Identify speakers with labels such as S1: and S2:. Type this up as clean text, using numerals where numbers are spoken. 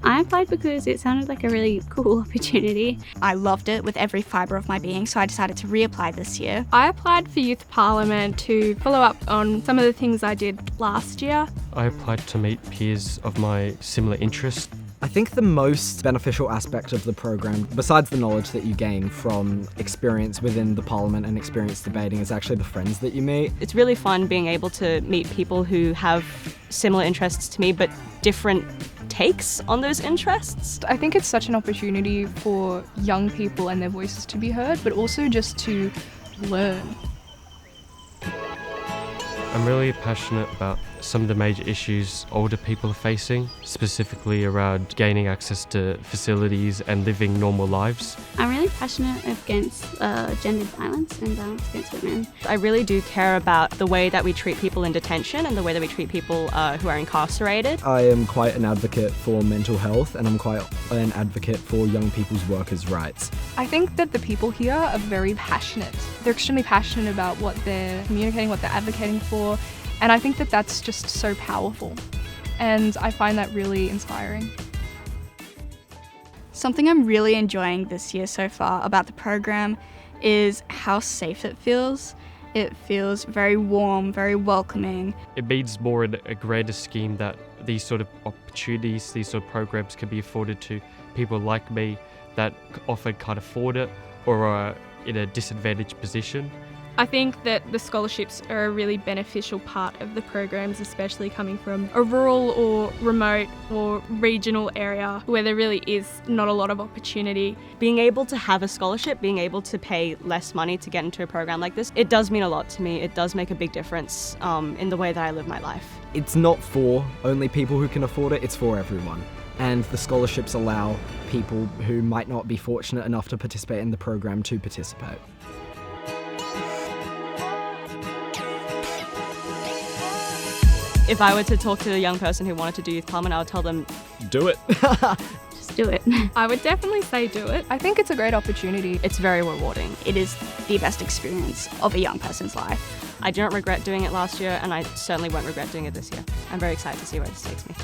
S1: I applied because it sounded like a really cool opportunity.
S2: I loved it with every fibre of my being, so I decided to reapply this year.
S3: I applied for Youth Parliament to follow up on some of the things I did last year.
S4: I applied to meet peers of my similar interests.
S5: I think the most beneficial aspect of the program, besides the knowledge that you gain from experience within the Parliament and experience debating, is actually the friends that you meet.
S6: It's really fun being able to meet people who have similar interests to me, but different takes on those interests.
S7: I think it's such an opportunity for young people and their voices to be heard, but also just to learn.
S4: I'm really passionate about some of the major issues older people are facing, specifically around gaining access to facilities and living normal lives.
S1: I'm really passionate against gendered violence and violence against women.
S6: I really do care about the way that we treat people in detention and the way that we treat people who are incarcerated.
S5: I am quite an advocate for mental health, and I'm quite an advocate for young people's workers' rights.
S7: I think that the people here are very passionate. They're extremely passionate about what they're communicating, what they're advocating for, and I think that that's just so powerful, and I find that really inspiring.
S2: Something I'm really enjoying this year so far about the program is how safe it feels. It feels very warm, very welcoming.
S4: It means more in a greater scheme that these sort of opportunities, these sort of programs can be afforded to people like me that often can't afford it or are in a disadvantaged position.
S3: I think that the scholarships are a really beneficial part of the programs, especially coming from a rural or remote or regional area where there really is not a lot of opportunity.
S6: Being able to have a scholarship, being able to pay less money to get into a program like this, it does mean a lot to me. It does make a big difference in the way that I live my life.
S5: It's not for only people who can afford it, it's for everyone. And the scholarships allow people who might not be fortunate enough to participate in the program to participate.
S6: If I were to talk to a young person who wanted to do Youth Parliament, I would tell them,
S5: Do it!
S1: Just do it.
S3: I would definitely say do it.
S7: I think it's a great opportunity.
S6: it's very rewarding.
S2: It is the best experience of a young person's life.
S6: I do not regret doing it last year, and I certainly won't regret doing it this year. I'm very excited to see where this takes me.